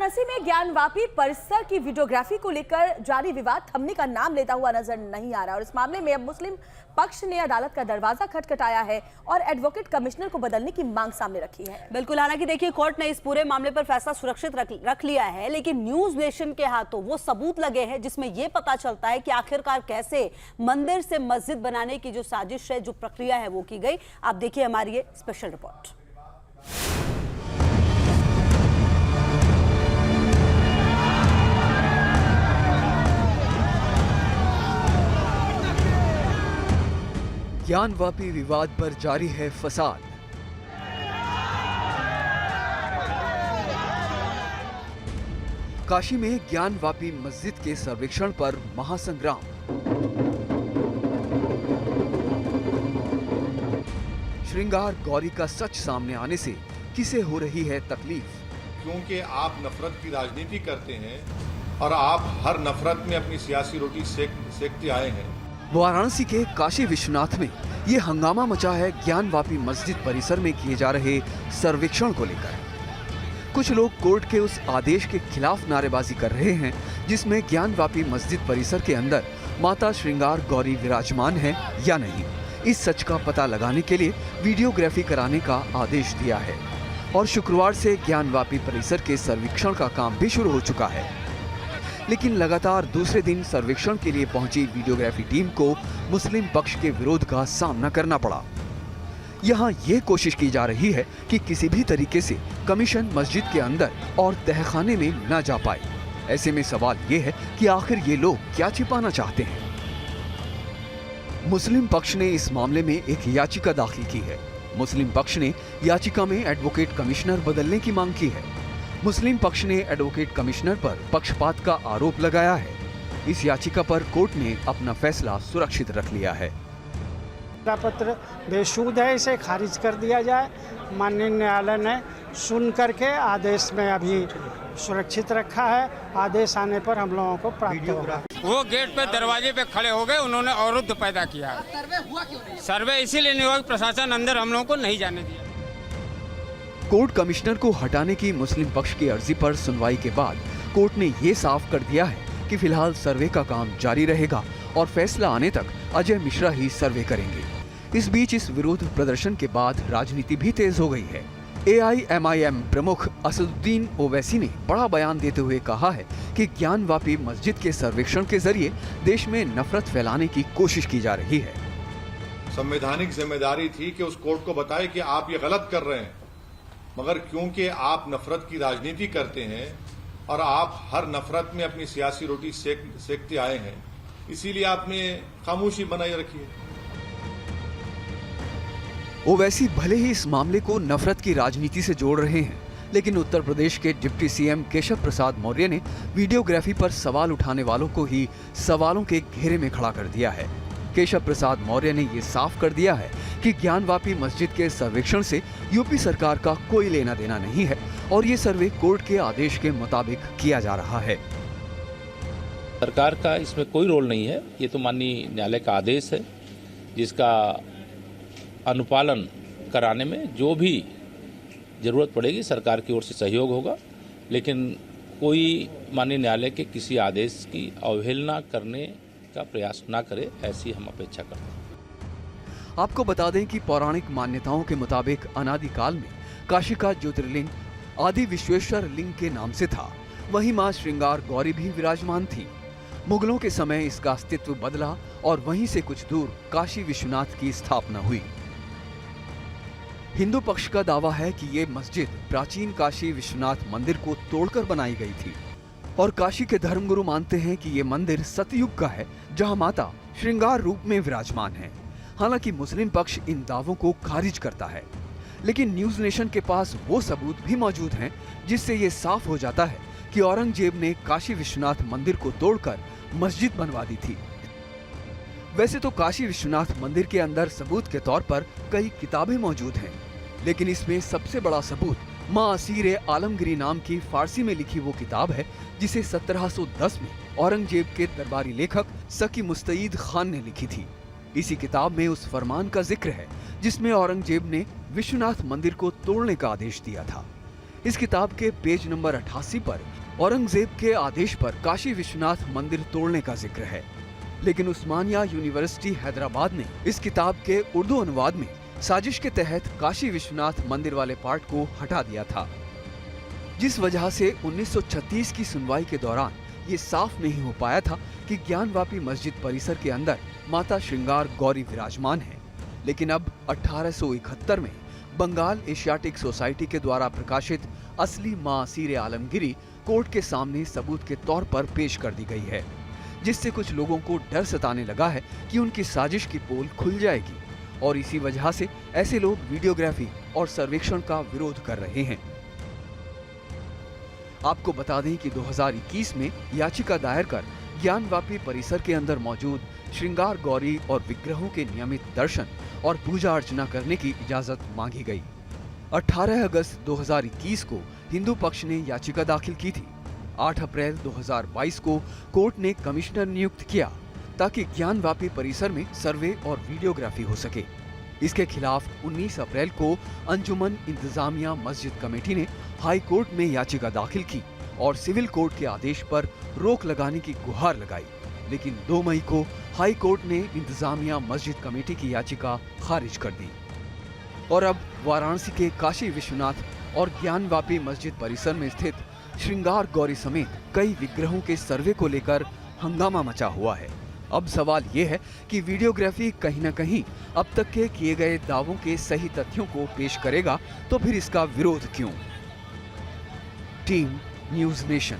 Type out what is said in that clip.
वाराणसी में ज्ञानवापी परिसर की वीडियोग्राफी को लेकर जारी विवाद थमने का नाम लेता हुआ नजर नहीं आ रहा और इस मामले में अब मुस्लिम पक्ष ने अदालत का दरवाजा खटखटाया है और एडवोकेट कमिश्नर को बदलने की मांग सामने रखी है। बिल्कुल, हालांकि देखिए कोर्ट ने इस पूरे मामले पर फैसला सुरक्षित रख लिया है, लेकिन न्यूज नेशन के हाथों वो सबूत लगे हैं जिसमें यह पता चलता है कि आखिरकार कैसे मंदिर से मस्जिद बनाने की जो साजिश है, जो प्रक्रिया है वो की गई। आप देखिए हमारी ये स्पेशल रिपोर्ट। ज्ञानवापी विवाद पर जारी है फसाद। काशी में ज्ञानवापी मस्जिद के सर्वेक्षण पर महासंग्राम। श्रृंगार गौरी का सच सामने आने से किसे हो रही है तकलीफ? क्योंकि आप नफरत की राजनीति करते हैं और आप हर नफरत में अपनी सियासी रोटी सेकते आए हैं। वाराणसी के काशी विश्वनाथ में ये हंगामा मचा है ज्ञानवापी मस्जिद परिसर में किए जा रहे सर्वेक्षण को लेकर। कुछ लोग कोर्ट के उस आदेश के खिलाफ नारेबाजी कर रहे हैं जिसमें ज्ञानवापी मस्जिद परिसर के अंदर माता श्रृंगार गौरी विराजमान है या नहीं, इस सच का पता लगाने के लिए वीडियोग्राफी कराने का आदेश दिया है और शुक्रवार से ज्ञानवापी परिसर के सर्वेक्षण का काम भी शुरू हो चुका है। लेकिन लगातार दूसरे दिन सर्वेक्षण के लिए पहुंची वीडियोग्राफी टीम को मुस्लिम पक्ष के विरोध का सामना करना पड़ा। यहां ये कोशिश की जा रही है कि किसी भी तरीके से कमीशन मस्जिद के अंदर और तहखाने में न जा पाए। ऐसे में सवाल ये है कि आखिर ये लोग क्या छिपाना चाहते हैं। मुस्लिम पक्ष ने इस मामले में एक याचिका दाखिल की है। मुस्लिम पक्ष ने याचिका में एडवोकेट कमिश्नर बदलने की मांग की है। मुस्लिम पक्ष ने एडवोकेट कमिश्नर पर पक्षपात का आरोप लगाया है। इस याचिका पर कोर्ट ने अपना फैसला सुरक्षित रख लिया है। पत्र बेसुध है, इसे खारिज कर दिया जाए। माननीय न्यायालय ने सुन करके आदेश में अभी सुरक्षित रखा है। आदेश आने पर हम लोगों को प्राप्त होगा। वो गेट पे दरवाजे पे खड़े हो गए, उन्होंने अवरुद्ध पैदा किया। सर्वे हुआ क्यों नहीं? सर्वे इसीलिए नहीं हुआ, प्रशासन अंदर हम लोगों को नहीं जाने दिया। कोर्ट कमिश्नर को हटाने की मुस्लिम पक्ष की अर्जी पर सुनवाई के बाद कोर्ट ने ये साफ कर दिया है कि फिलहाल सर्वे का काम जारी रहेगा और फैसला आने तक अजय मिश्रा ही सर्वे करेंगे। इस बीच इस विरोध प्रदर्शन के बाद राजनीति भी तेज हो गई है। AIMIM प्रमुख असदुद्दीन ओवैसी ने बड़ा बयान देते हुए कहा है कि ज्ञानवापी मस्जिद के सर्वेक्षण के जरिए देश में नफरत फैलाने की कोशिश की जा रही है। संवैधानिक जिम्मेदारी थी कि उस कोर्ट को बताए कि आप ये गलत कर रहे हैं, मगर क्योंकि आप नफरत की राजनीति करते हैं और आप हर नफरत में अपनी सियासी रोटी सेकते आए हैं, इसीलिए आपने खामोशी बनाए रखी है। ओवैसी भले ही इस मामले को नफरत की राजनीति से जोड़ रहे हैं, लेकिन उत्तर प्रदेश के डिप्टी CM केशव प्रसाद मौर्य ने वीडियोग्राफी पर सवाल उठाने वालों को ही सवालों के घेरे में खड़ा कर दिया है। केशव प्रसाद मौर्य ने ये साफ कर दिया है कि ज्ञानवापी मस्जिद के सर्वेक्षण से यूपी सरकार का कोई लेना देना नहीं है और ये सर्वे कोर्ट के आदेश के मुताबिक किया जा रहा है। सरकार का इसमें कोई रोल नहीं है। ये तो माननीय न्यायालय का आदेश है जिसका अनुपालन कराने में जो भी जरूरत पड़ेगी सरकार की ओर से सहयोग होगा, लेकिन कोई माननीय न्यायालय के किसी आदेश की अवहेलना करने का प्रयास ना करे, ऐसी हम अपेक्षा करते हैं। आपको बता दें कि पौराणिक मान्यताओं के मुताबिक अनादि काल में काशी का ज्योतिर्लिंग आदि विश्वेश्वर लिंग के नाम से था। वहीं मां श्रृंगार गौरी भी विराजमान थी। मुगलों के समय इसका अस्तित्व बदला और वहीं से कुछ दूर काशी विश्वनाथ की स्थापना हुई। हिंदू पक्ष का दावा है कि ये मस्जिद प्राचीन काशी विश्वनाथ मंदिर को तोड़कर बनाई गई थी और काशी के धर्मगुरु मानते हैं कि ये मंदिर सतयुग का है, जहां माता श्रृंगार रूप में विराजमान है। हालांकि मुस्लिम पक्ष इन दावों को खारिज करता है, लेकिन न्यूज नेशन के पास वो सबूत भी मौजूद हैं जिससे ये साफ हो जाता है कि औरंगजेब ने काशी विश्वनाथ मंदिर को तोड़कर मस्जिद बनवा दी थी। वैसे तो काशी विश्वनाथ मंदिर के अंदर सबूत के तौर पर कई किताबें मौजूद हैं, लेकिन इसमें सबसे बड़ा सबूत मां असीर आलमगिरी नाम की फारसी में लिखी वो किताब है जिसे 1710 में औरंगजेब के दरबारी लेखक सकी मुस्तईद खान ने लिखी थी। इसी किताब में उस फरमान का जिक्र है जिसमें औरंगजेब ने विश्वनाथ मंदिर को तोड़ने का आदेश दिया था। इस किताब के पेज नंबर 88 पर औरंगजेब के आदेश पर काशी विश्वनाथ मंदिर तोड़ने का जिक्र है, लेकिन उस्मानिया यूनिवर्सिटी हैदराबाद ने इस किताब के उर्दू अनुवाद में साजिश के तहत काशी विश्वनाथ मंदिर वाले पार्ट को हटा दिया था, जिस वजह से 1936 की सुनवाई के दौरान ये साफ नहीं हो पाया था कि ज्ञानवापी मस्जिद परिसर के अंदर माता श्रृंगार गौरी विराजमान है। लेकिन अब 1871 में बंगाल एशियाटिक सोसाइटी के द्वारा प्रकाशित असली मां सीरे आलमगिरी कोर्ट के सामने सबूत के तौर पर पेश कर दी गई है, जिससे कुछ लोगों को डर सताने लगा है कि उनकी साजिश की पोल खुल जाएगी और इसी वजह से ऐसे लोग वीडियोग्राफी और सर्वेक्षण का विरोध कर रहे हैं। आपको बता दें कि 2021 में याचिका दायर कर ज्ञानवापी परिसर के अंदर मौजूद श्रृंगार गौरी और विग्रहों के नियमित दर्शन और पूजा अर्चना करने की इजाजत मांगी गई। 18 अगस्त 2021 को हिंदू पक्ष ने याचिका दाखिल की थी। 8 अप्रैल 2022 को कोर्ट ने कमिश्नर नियुक्त किया ताकि ज्ञानवापी परिसर में सर्वे और वीडियोग्राफी हो सके। इसके खिलाफ 19 अप्रैल को अंजुमन इंतजामिया मस्जिद कमेटी ने हाई कोर्ट में याचिका दाखिल की और सिविल कोर्ट के आदेश पर रोक लगाने की गुहार लगाई, लेकिन 2 मई को हाई कोर्ट ने इंतजामिया मस्जिद कमेटी की याचिका खारिज कर दी। और अब वाराणसी के काशी विश्वनाथ और ज्ञानवापी मस्जिद परिसर में स्थित श्रृंगार गौरी समेत कई विग्रहों के सर्वे को लेकर हंगामा मचा हुआ है। अब सवाल ये है कि वीडियोग्राफी कहीं न कहीं अब तक के किए गए दावों के सही तथ्यों को पेश करेगा, तो फिर इसका विरोध क्यों? Team news nation.